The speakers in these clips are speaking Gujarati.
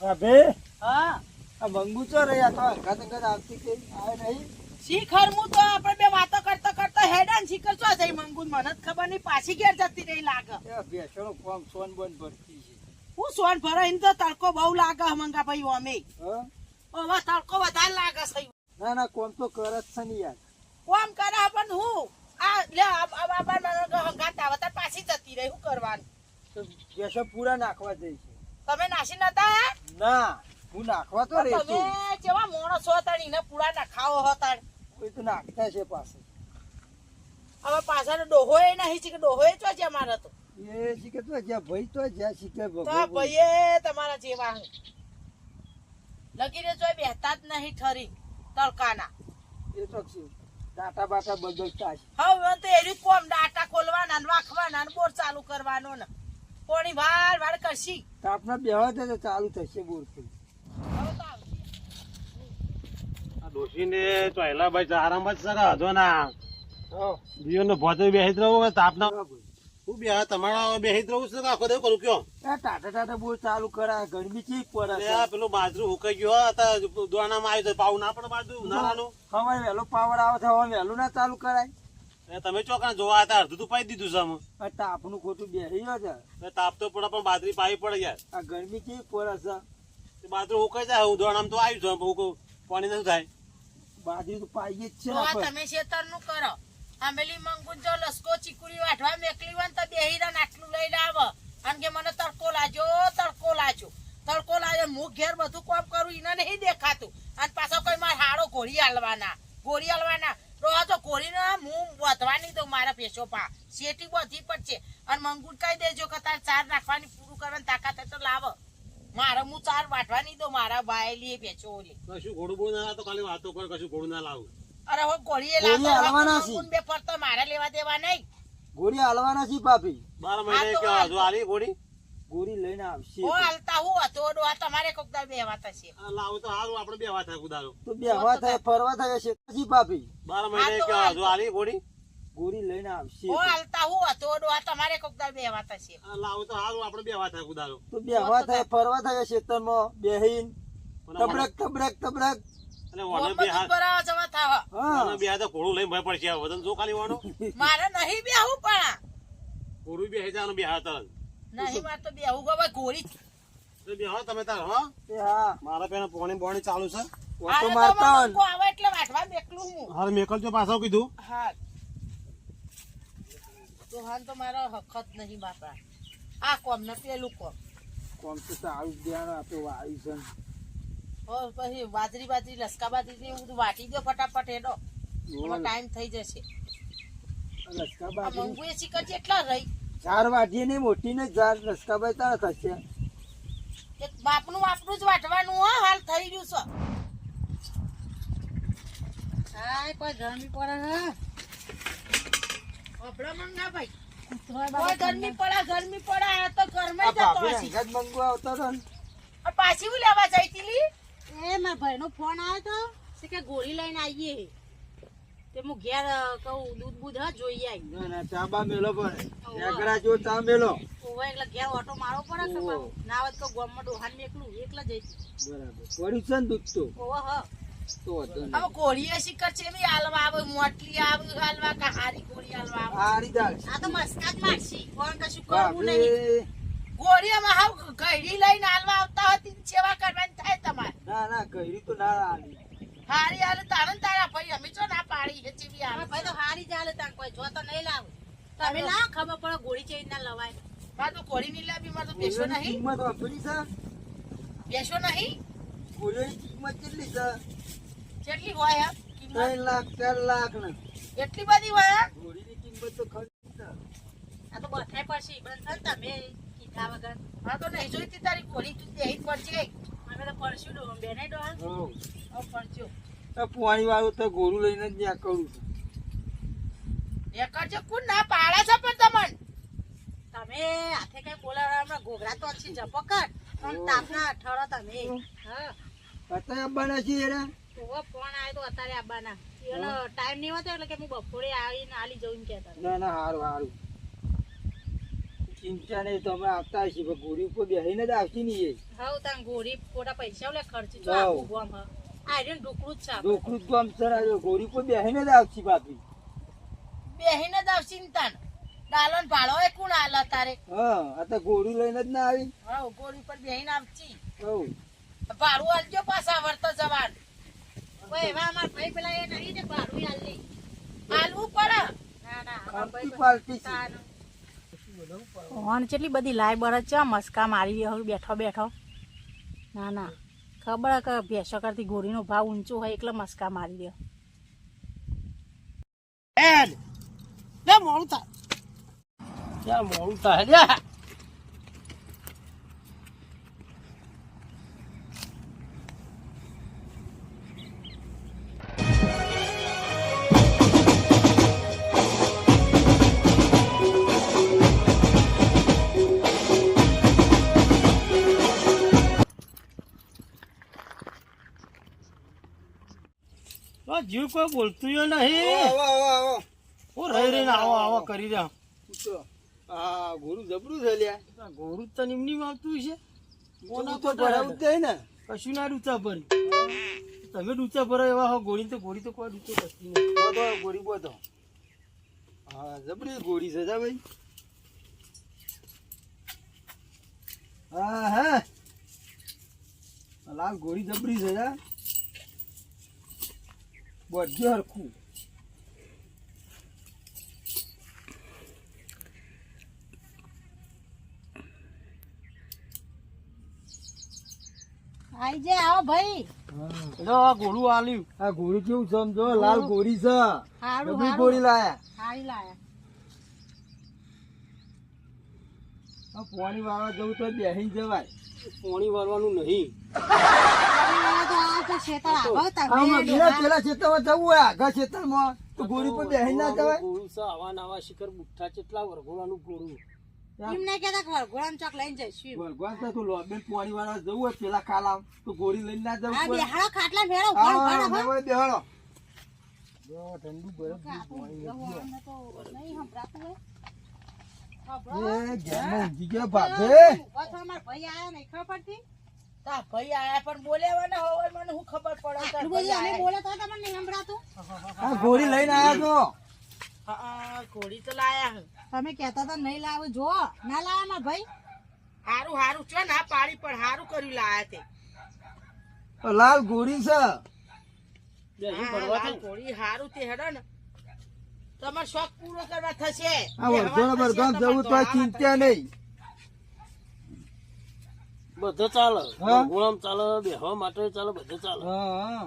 અબે હા આ મંગુ ચો રે આ તો અંગાત આવતી કે આવે નહીં શીખર હું તો આપણે બે વાતો કરતા કરતા હેડાન શીખર છો જઈ મંગુન મને જ ખબર નહીં પાછી ઘેર જતી રહી લાગે એ બેસણો કોમ સોન બોન ભરતી છે હું સોન ભરાઈને તો તડકો બહુ લાગે મંગા ભાઈ અમે હા હવે તડકો વધારે લાગે છે ના ના કોમ તો કરે જ છે ને યાર કોમ કરે પણ હું આ લે આ હંગાત આવે તાર પાછી જતી રહી શું કરવાનું તો બેસો પૂરા નાખવા જઈ છે તમે નાસી નતા આયા? ના હું નાખવા તો રે તમે છું જેવા મોણસ હો તાણ ઈને પૂરા ના ખાવો હો તાણ કોઈ તો નાખતા છે પાસે હવે પાછળ ડોહો એ નહીં છે કે ડોહો એ ચો છે મારે તો એ શીખે તો જ્યાં ભાઈ તો જ્યાં શીખે તો ભગવાન ભાઈએ તમારા જેવા લગી રે ચોય બેહતા જ નહીં ઠરી તડકાના એ તો છે ટાટા બાટા બદલતા છે હવે તો એરી કોમ ડાટા ખોલવાના ને વાખવાના ને બોર ચાલુ કરવાનો ને કોણી વાર વાર કરશી તો આપણે બેહવા દે તો ચાલુ થશે બોરથી હવે તો આવશે. ડોશીને ચોયલા ભાઈ આરામ જ સર હતો ના હા જીવનનો ભોતો બેહિત રહું તાપના હા ભાઈ હું બે તમારા બેહિત રહું છું આખો દેવ કરું કયો એ ટાટા ટાટા બોર ચાલુ કરા ગરમી ચી પડે છે આ પેલું બાજરું હુકાઈ ગયો હતા દોણામાં આવ્યું પાવ ના પણ બાજુ ઉનાળાનું હવે વહેલો પાવર આવે છે હવે વહેલું ના ચાલુ કરાય તમે ચોકના જોવા હતા અડધું તો પાઈ દીધું છે આમાં આ તાપનું ખોટું બેસી ગયો છે તાપ તો પડે પણ બાજરી પાવી પડે યાર આ ગરમી ચી પડે છે તે બાજરું હુકાઈ જાય હું દોણામાં તો આવ્યું છે હું પાણી નથી થાય બાજરી તો પાઈ જ છે તો ને આ આપણે. તમે શેતર નું કરો આમેલી મંગુન જો લસકો ચીકુડી વાઢવા મેકલી વન તો બેહીરા આટલું લઈને આવે અને કે મને તડકો લાજો હું ઘેર બધું કામ કરું એને નહીં દેખાતું અને પાછો કોઈ મારે હાડો ઘોડી હાલવાના રોજ તો ઘોડીને હું વધવાની દઉં મારા પેશો પા શેટી બધી પડશે અને મંગુન કહી દેજો કે તારે ચાર નાખવાની પૂરું કરવાની તાકાત હોય તો લાવો મારે હું ચાર વાટવાની દઉં મારા બાયલી પેશો ઓલી કશું ઘોડું બોલું ના તો ખાલી વાતો કર કશું ઘોડું ના લાવું અરે હો ઘોડીએ ઘોડી હાલવાના લાવો છે. મંગુન બે પર તો મારે લેવા દેવા નહીં ગોળી હાલવાના છે ભાભી 12 મહિને આ તો કેવા હજુ આલી ઘોડી ગોળી લઈને આવશે ઓ હાલતા હું હતો ડોહા તમારે કોક દાડ બેવા થશે લાવું તો હારું આપણે બે વાત થાય કુદારો તો બેહવા થાય ફરવા થાય છે પછી ભાભી 12 મહિને કેવા હજુ આલી ઘોડી ગોળી લઈને આવશે ઓ હાલતા હું હતો ડોહા તમારે કોક દાડ બેવા થશે લાવું તો હારું આપણે બે વાત થાય કુદારો તો બેહવા થાય ફરવા થાય ખેતરમાં બેહીન તબરક તબરક તબરક અને ઓમ વને બે બધું હાથ બરાબર જવા થાવ હા વને બે હાથ ઘોડું લઈને ભય પડશે વજન જો ખાલી વાનો મારે નહીં બેહું પણ ઘોડું બે હેજાનું બે હાથ નહીં મારે તો બેહું ગવા ઘોડી તો બે હા તમે તાર હા એ હા મારા પેલા પોણી ચાલુ છે ઓટો મારતા હોય ને. આવે એટલે વાટવા મેકલું હું હાલ મેકલ જો પાછો કીધું હા તો હાલ તો મારો હખત નહીં બાપા આ કોમ ને પેલું કોમ કોમ તો સારું ધ્યાન આપે વાયુ છે ને. ઓ પછી બાજરી લસકા બાજરી ને એવું બધું વાટી દો ફટાફટ હેડો એમાં ટાઈમ થઈ જશે લસકા આ બાજરી મંગુ એ શિખર કેટલા રહી ઝાડ વાટીએ ને મોટી ને ઝાડ લસકાભાઈ તારા થશે એક બાપનું જ વાટવાનું હો હાલ થઈ ગયું છે હાય કોઈ ગરમી પડે હે આપડા મંગા ભાઈ કોઈ ગરમી પડે આ તો ઘરમાં આ જ જતો ભાભી હશે અંગાત મંગુ આવતો હતો ને આ પાછી હું લેવા જઈ તીલી એ મારા ભાઈનો ફોન આવ્યો તો કે ગોળી લઈને આવીએ તે હું ઘેર કહું દૂધ બૂધ હા જોઈએ આવી ના ના ચા બા મેલો પડે નેગરા જો ચા મેલો ઓવે એટલે ઘેર ઓટો મારવો પડે કે ઓહો. ના હોય તો ગામમાં ડોહાન એકલું એકલા જઈ બરાબર પડ્યું છે ને દૂધ તો ઓવે હ તો વાંધો નહીં. હવે કોળીએ શિખર છે બી હાલવા આવે મોટલી આવે હાલવા કે હારી કોળી હાલવા આવે હારી દાળ છે. આ તો મસ્કા જ મારશી કોણ કશું કરવું નહીં ભાભી ગોળીમાં હાવ ઘડી લઈને હાલવા આવતા હતી સેવા કરવાની થાય તમારે ના ના ગયરી તો ના હારી હારી હાલે તારણ તારા ભાઈ અમે છો ના પાડી છે ચીવી મારા આવે ભાઈ તો હારી ચાલે તાર કોઈ જો તો નહીં લાવ તમે ના ખબર પડે ગોળી ચેન્જ ના લવાય મારે તો કોળી ની લાવી મારે તો બેસો ગોળીની નહીં કિંમત વાપરી છે બેસો નહીં ગોળીની કિંમત કેટલી છે કેટલી હોય એમ કિંમત 3 લાખ 4 લાખ ને એટલી બધી હોય એમ? ગોળીની કિંમત તો ખરી છે. આ તો બધાય પડશે બંધ થાય ને તમે કીધા વગર હા તો નહીં જોઈતી તારી કોળી તું દેહી જ પડશે અમે તો પડશું ડોહા બેને ડોહા હોવ. હવે પડજો આ પોણી વાળું તો ગોળું લઈને જ ત્યાં કરું છું એ કરજો કોણ ના પાડે છે પણ તમને તમે હાથે કઈ બોલાવવા હમણાં ઘોઘરા તો છે જપકટ પણ તાપના અઠાડો તમે હા અત્યારે બને છે એરા તો ફોન આવ્યો તો અત્યારે આવવાના એનો ટાઈમ નહીં હોતો એટલે કે હું બપોરે આવીને આલી જવું એમ કહેતા હતા. ના ના હારું હારું ચિંતા નહીં, તમે આવતા હશી પણ ઘોડી ઉપર બેહીને જ આવતી નહીં. હવ તાન ગોરી ખોટા પૈસા લે ખર્ચી જો હવ. આખું ગામ હ આર્યન ઢોકળું જ છે આપણે. ડોકરું જ ગામ છે ને, ઘોડી ઉપર બેહીને જ આવતી બાપી. બેહીને જ આવશે ને તાન ડાલન ભાડો એ કોણ આલે તારે હા, આ તો ઘોડી લઈને જ ના આવી. હા ગોળી પર બેહીને આવશી હવ. ભાડું આલજો પાછા વર્તા જવાન ઓય એવા અમાર ભાઈ પેલા એ નહીં ને ભાડું આલ લે. આલવું પડે ના ના અમાર આમથી ભાઈ પાલટી છે. તાન. ઓન કેટલી બધી લાય બરજ છે મસ્કા મારી રહ્યો બેઠો બેઠો. ના ના ખબર કે ભેંસો કરતી ગોરીનો ભાવ ઊંચો હોય એટલે મસ્કા મારી રહ્યો. લે મોડું થાય યા મોડું થાય લ્યા. જીવ કોઈ બોલતું ય નહીં. આવો, આવો, આવો. હું રહી રહીને આવો આવો કરી રહ્યા. પૂછો. આ ઘોડું જબરું છે લ્યા. ગોરું તો નિમની આવતું છે. કોના તો ભરાવું જ નહીં ને. કશું ના ડૂચા ભરી તમે ડૂચા ભરો એવા હો. ગોળી તો કોઈ ડૂચો કરતી નહીં. બોધો, ઘોડી બોધો. હા, જબરી ઘોડી છે જા ભાઈ. હા હા, લાલ ઘોડી જબરી છે જા. બધું હરખું. આઈ જે આવો ભાઈ. એટલે આ ગોળું આલ્યું. આ ઘોડી કેવું સમજો, લાલ ઘોડી છે. હારું જબરી હારું ઘોડી લાયા. હારી લાયા. આ પાણી વાળવા જવું તો બેહી જવાય. પોણી વારવાનું નહીં. આ તો આ તો શેતાળ આવો તમે આમાં ડોહા. પેલા ખેતરમાં જવું હોય, આગા ખેતરમાં તો ઘોડી પર બેહી ના જવાય. ગોળું છે આવા નવા શિખર બુઠ્ઠા કેટલા વરઘોડાનું ગોળું. એમ નહીં કહેતા કે વરઘોડાનું ચોક લઈને જઈશું. ભગવાન તો તું લોબેન પાણી વાળવા જવું હોય પેલા કાલા તો ઘોડી લઈને ના જવું આ પડે. બેહાડો ખાટલા ભેળો હા, ભણ ભણ હવે ભણ. બેહાડો. જો ઠંડુ બરફ અમને તો નહીં સંભળાતું હોય. એ ઘેરમાં ઊંઘી ગયો ભાભે. ઉભા થો, અમારા ભાઈ આયા નહીં ખબર પડતી. તા ભાઈ આયા પણ બોલ્યાવાના હોવા મને શું ખબર પડે તાર આટલું ભાઈ બધું અમે આયા. બોલે તો તમને નહીં સંભળાતું. આ ઘોડી લઈને આયા તો. હા, ઘોડી તો લાયા હે. તમે કહેતા હતા નહીં લાવો જો ના લાયા મારા ભાઈ. હારું હારું છે ને આ પાડી પણ હારું કર્યું લાયા તે લાલ ઘોડી છે. બેસી હા, ભરવા લાલ થાય. ઘોડી હારું તે હેડો ને તમારો શોખ પૂરો કરવા થશે. આ વરઘોડા બરઘોડા જવું તો ચિંતા નહીં. બધો ચાલે. હા? ગોળામ ચાલે, બેહવા માટે ચાલે, બધો ચાલે. હા,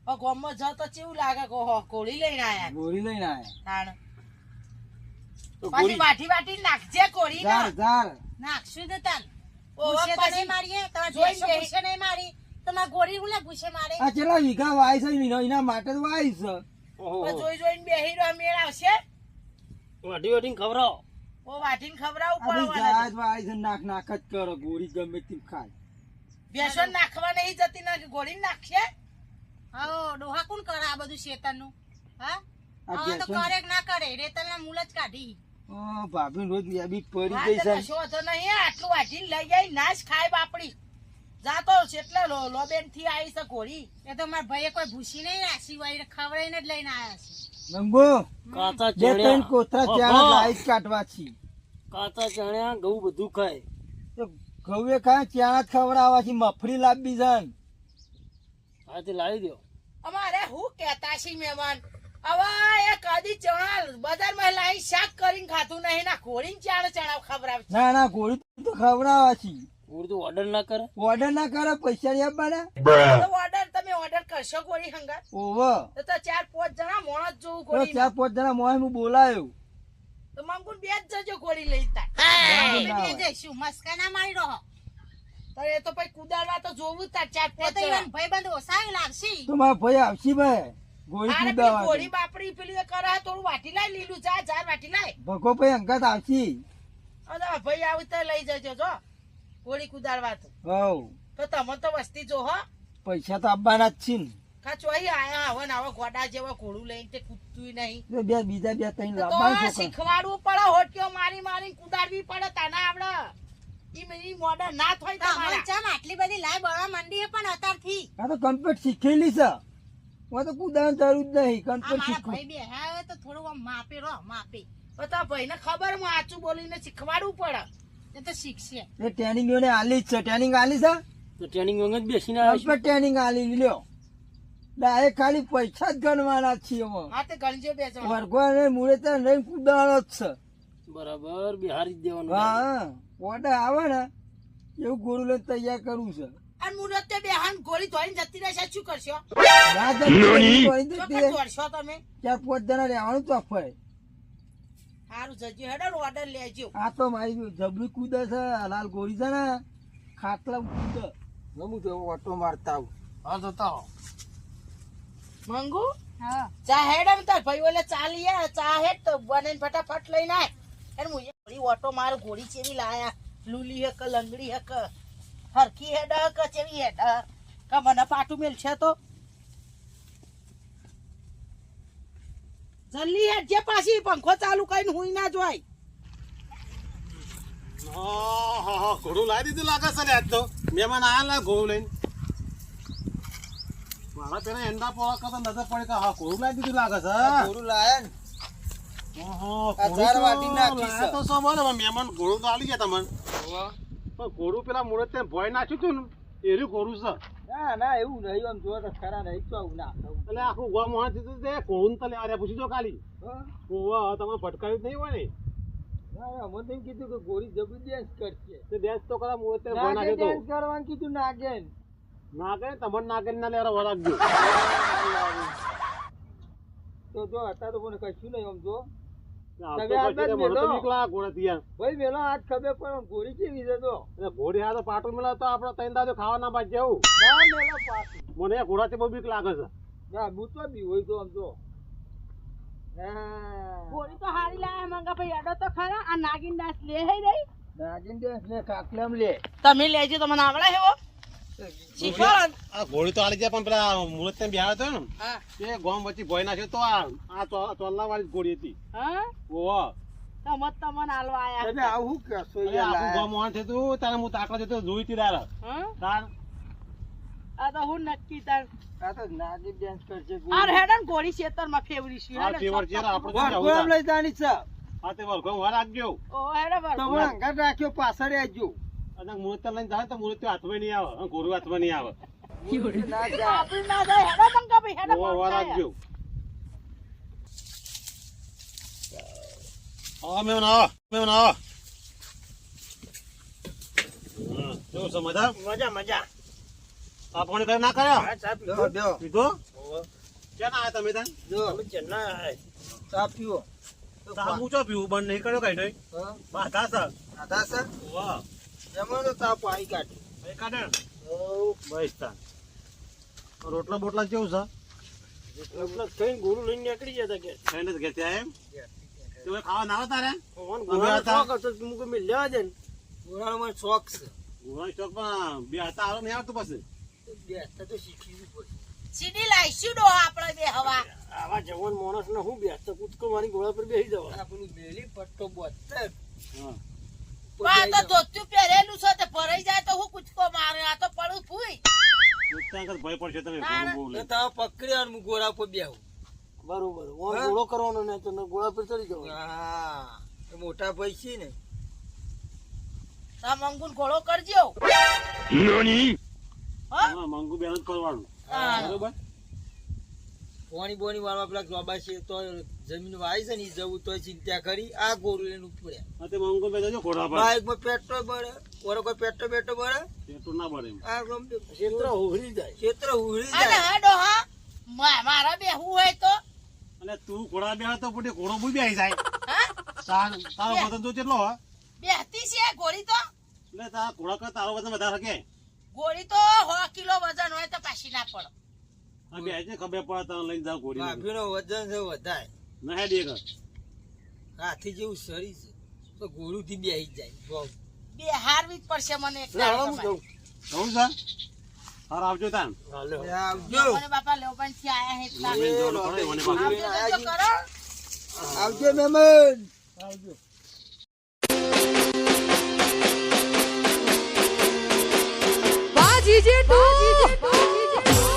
હા, ગામમાં જાવ તો કેવું લાગે કે ઓહો, ઘોડી લઈને આયા ઘોડી લઈને આયા. તાણ. તો પાછી ગોળી વાટી વાટી નાખજે ઘોડી ઝાર ઝાર. નાખશું તો તાન. ઓહો, ભૂસે તો પછી નહીં મારીએ તમારે જોઈ ભેંસો લે. ભૂસે નહીં મારી તમારે ગોળી હું લે ભૂસે મારે. આ કેટલા વીઘા વાય છે એના માટે જ વાય છે. ઓહો. જોઈ જોઈને બેહી રહ્યો મેળ આવશે વાટી વાટીને ખવડાવો. ઓ વાટીને ખવડાવવું આ ભાઈ પડવાનું જહાજ વાય છે, નાક નાક જ કરો. ઘોડી ગમે તેમ ખાય. ભેંસો નાખવા નહીં જતી ને ઘોડી નાખશે હા ડોહા કોણ કરે આ બધું શેતાનનું? હા આ હવે તો ભેંસો- કરે કે ના કરે રેતલના મૂળ જ કાઢી. ભાભી રોજ વ્યાબી પડી હા, ગઈ તો છે. કશો વાંધો નહીં આટલું વાટીને લઈ જાય નાશ ખાય બાપડી જાતો એટલે લોબેન થી આવી છે ઘોડી એ તો મારા ભાઈએ કોઈ ભૂસી નહીં રાશી હોય ખવડાવીને જ લઈને આવ્યા છે. નંગો કાચા બે ત્રણ ચણ્યા. કોથરા ઓહો. ચાર લાઈટ કાઢવા છી. કાચા ચણ્યા ઘઉં બધું ખાય. તો ઘઉં ખાય ચાર ખવડાવવા છી. મફરી લાવવી છે. હાથી લાવી દો. અમારે હું કેતા છી મહેમાન હવે એ કદી ચણા બજારમાં લાવી શાક કરીને ખાતું નહીં ના ઘોડીને ચાણ ચણાવ ખવડાવ ના ના ઘોડી તો ખવડાવવા છી. ઉડતું ઓર્ડર ના કરે. ઓર્ડર ના કરે, પૈસા નહીં આપવાના. ઓર્ડર તમે ઓર્ડર કરશો ઘોડી હંગાત ઓવો તો 4-5 જણા મોણસ જોવું તો ઘોડી ચાર પાંચ જણા મોય હું બોલાયો. તો મંગુન બે જ જજો ઘોડી લઈ તા ના અમે હોય. બે જઈશું મસ્કા ના મારી રહો. તો એ તો પછી કુદાડવા તો જોવું જ તાર 4-5 એ તો જણા ઈવન ભાઈબંધ ઓસાય લાગશે. તો મારા ભાઈ આવશે ભાઈ ગોળી આરે પેલી કુદાવા. ઘોડી બાપડી પેલી એ કરે થોડું વાટી લાય લીલું જા વાટી લાય ભગો ભાઈ અંગાત આવશે. અને ભાઈ આવું તો લઈ જજો જો ઘોડી કુદાડવા તો હવ તો તમે તો વસ્તી જો હો પૈસા તો આપવાના જ છે ને. ચોઈ આયા હવે ને હવે ગોડા જેવા ઘોડું લઈને તે કૂદતું નહીં તો બે બીજા બે ત્રણ તો લાવવા છોકરા. શીખવાડવું પડે હોટીઓ મારી મારી કુદાડવી પડે તને આવડે ઈ મોડા ના થાય તમારા ચમ આટલી બધી લાય બળવા મંડી પણ અત્યારથી આ તો કમ્પ્લીટ શીખેલી છે હું તો કુદાવાની જરૂર જ નહીં આ કમ્પ્લીટ મારા શીખવું ભાઈ બે હા તો થોડું આમ માપે રહો માપે બધા ભાઈને ખબર હું આચું બોલીને શીખવાડવું પડે એ તો શીખશે એ ટ્રેનિંગ એને આલી જ છે ટ્રેનિંગ આલી છે તો ટ્રેનિંગ વગર જ બેસીને આવ્યા કમ્પ્લીટ ટ્રેનિંગ આલી લ્યો ડાયરેક્ટ ખાલી પૈસા જ ગણવાના જ છીએ અમે હા તે ગણજો બે જણ વર્ગો ને મૂળે તો નહીં કુદાવાનો જ છે છે બરાબર બિહારી જ દેવાનું હા ઓર્ડર આવે ને એવું ગોળું લઈને તૈયાર કરવું છે અને મુરત તે બેહાન ગોળી ધોઈને જતી રહેશે શું કરશો ના જતી ચોક્કસ દોડશો તમે ચાર પાંચ જણા રહેવાનું તો ફરે સારું જજો હેડો ઓર્ડર લેજો આ તો મારી જબરી કૂદે છે લાલ ગોળી છે ને ખાટલા કૂદે હું તો ઓટો મારતા આવું હા જતા મંગુ હા ચા હેડ તાર ભાઈ ઓલે ચાલી ચા હેડ તો બને ફટાફટ લઈને આય અને હું ઘોડી ઓટો મારો ઘોડી ચેવી લાયા લૂલી હક લંગડી હક હરખી હેડ હક ચેવી હેડ કા મને પાટું મેલ છે તો જલ્દી હેડ જે પાછી પંખો ચાલુ કરીને હુઈ ના જોય હા ઘોડું લાવી દીધું લાગે છે ને આજ તો મહેમાન આયા ઘોડું લઈને મારા પેલા એંડા પોળા કરતા નજર પડે કે હા ઘોડું લાવી દીધું લાગે છે ગોળું લાયા ને ઓહો, આ ઘોડું ચાર તો વાટી નાખી છે. લાયા તો શું બોલે, હવે મહેમાન ઘોડું તો આલી ગયા તમને પણ ઘોડું પેલા મુરત ભોય નાખ્યું હતું ને એનું ઘોડું છે ના ના એવું નહીં આમ જો તો ખરા નહીં તો આવું ના એટલે આખું ગોવા મોહન દીધું તે ઘોડું તો લેવા પૂછી દો ખાલી ઓવા તમે ભટકાયું જ નહીં હોય ને ના મને તો એમ કીધું કે ગોળી જબરદસ્ત કરશે તે દેશ તો કરા મુરત ભોય નાગે નાખ્યો dance કરવાનું કીધું નાગેન તો ના કરે તમને ના કરી ના લેવા વળગજો તો જો અત્યારે તો મને કશું નહીં આમ જો આ તમે તો હાથ પછી જ તે મને તો મેલો. બીક લાગે ઘોડેથી યાર. ભાઈ વેલો આજ ખબર પણ ગોળી કેવી છે તો એટલે ઘોડી હાથે પાટું મળે તો આપણે ત્રણ દાદો ખાવા ના બાજ જવું ના મેલો પાછું મને એ ઘોડાથી બહુ બીક લાગે છે ના બૂતો બી હોય તો આમ જો હા ઘોડી તો હારી લાયા મંગા ભાઈ હેડો તો ખરા આ નાગિન દાસ લે હે રહી નાગીન dance ને કાકલામ લે તમે લેજો તમને આવડે હેવો શીખો આ ઘોડી તો આલી જાય પણ પેલા મુરત ને બિહાર હતો ને હા તે ગોમ વચ્ચે ભોય નાખ્યો તો આ ચોલ્લા વાળી ઘોડી હતી હા ઓવા તમને આલવા આયા તમે આવું કહેશો અરે યાર આખું ગોમ મોહન થયું તારે હું તાકડા જતો જોઈ તી તારે હા તાર આ તો હું નક્કી તાર આ તો નાગીન dance કરશે આ હેડન ઘોડી ખેતરમાં ફેવરી છે આ ફેવર છે આપણે તો વર્ગો જવું લઈ જાની છે આ તે વરઘો વાર રાખજો ઓ હેડો બર તો હું અંગાત રાખ્યો પાછળ આવજો અને મુરત લઈને જાય તો મુરત હાથમાં નહીં આવે અને ઘોડું હાથમાં નહીં આવે ના જાય આપણી ના જાય હેડો મંગા ભાઈ હેડો ઓવા વાર રાખજો મેમન આવો કેવું છે મજા મજા આ પાણી કઈ ના કર્યો ચા બેહો, બેહો. પીધો ક્યાં ના આયા તમે ત્યાં જો અમે ચેન્ના ચા પીવો ચા મૂચો પીવું બંધ નહીં કર્યો કઈ નહીં હા બાધા છે આધા સર વાહ એમાં તો તાપ આવી કાઢ એ કાઢે બસ તા રોટલા બોટલા કેવું છે એટલે કઈ ગોળું લઈને નીકળી જતા કે ખાઈને જ ઘેર ત્યાં એમ તું એ ખાવા ના આવે તારે ફોન અમે હતા. ગોળા તો મુકે મે લેવા દે ને ગોળામાં શોખ છે ગોળા ચોક પણ બે હતા આવો નહીં આવતું પછી બેસતા તો શીખવી પડે સીધી લાઈશું ડો આપણે બે હવા આવા જવાન માણસ ને હું બેસતો કૂદકો મારી ગોળા પર બેસી જવા આપણું બેલી પટ્ટો બોતર હા પણ આ તો ધોતું પહેરેલું છે તે ભરાઈ જાય તો હું કૂદકો મારે આ તો પડું ફૂઈ ત્યાં આગળ ભય પડશે તમે ના, બહુ તો લઈ. તમે પકડ્યા ને હું ગોળા પર બેહું બરોબર ઓન હા? ગોળો કરવાનો ને તો ગોળા પર ચડી જવા હા એ મોટા ભાઈ છે ને તા મંગુન ઘોડો કરજો હા મંગુ બેન જ કરવાનું હા. બરોબર પોણી બોણી વાળવા પેલા જોબા છે તો જમીન વાય છે ને ઈ જવું તો ચિંતા કરી આ ગોરું લઈને ઉપડ્યા હા તે મંગુ બેન જજો ઘોડા પર બાઈકમાં પેટ્રોલ બળે ઓરો કોઈ પેટ્રોલ બેટો બળે એટલું ના પડે એમ. આ ગમ ક્ષેત્ર ઉઘડી જાય ક્ષેત્ર ઉડી અને જાય હેડો હા મારા બેહું હોય તો અને તું ઘોડા બે તો પોતે ઘોડો બી બેસી જાય હા તારો વજન તો કેટલો હોય બેહતી છે ઘોડી તો એટલે તારા ઘોડા કરતા તારો વજન વધારે શકે ઘોડી તો 100 કિલો વજન હોય તો પાછી ના પડે આ બે છે ખબર પડે તને લઈને જાવ ઘોડી ભાભીનો વજન છે વધારે ના હેડ એક હાથી જેવું શરીર છે તો ગોળું થી બેસી જાય બહુ બે હારવી જ પડશે મને લે હવે હું જાઉં જવું છે હાર આવજો તાન હાલો. એ આવજો મને બાપા લેવપણ થી આયા હે એટલા. મેં જોવાનું પડે મને પાછું. આવજો તો કરો. આવજો મહેમાન આવજો. बाजी जे